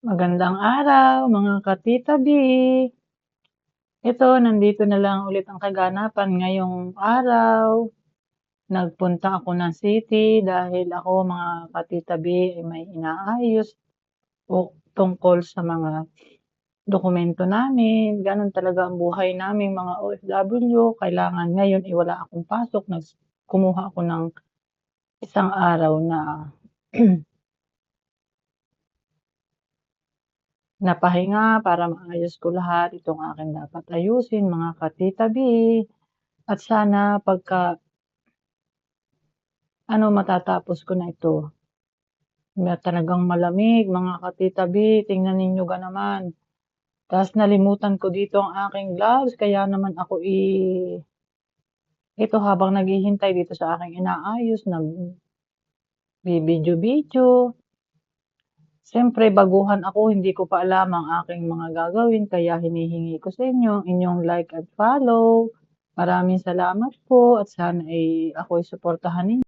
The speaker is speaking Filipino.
Magandang araw mga ka-Tita B. Ito, nandito na lang ulit ang kaganapan ngayong araw. Nagpunta ako ng city dahil ako mga ka-Tita B ay may inaayos o tungkol sa mga dokumento namin. Ganun talaga ang buhay namin mga OFW. Kailangan ngayon wala akong pasok. Kumuha ako ng isang araw na napahinga para maayos ko lahat itong aking dapat ayusin mga ka-Tita B. At sana pagka matatapos ko na ito, na talagang malamig mga ka-Tita B, tingnan ninyo ga naman. Ta's nalimutan ko dito ang aking gloves kaya naman ako ito habang naghihintay dito sa aking inaayos nagbibidyo-video. Siyempre baguhan ako, hindi ko pa alam ang aking mga gagawin kaya hinihingi ko sa inyo inyong like at follow. Maraming salamat po at sana ay ako'y suportahan ninyo.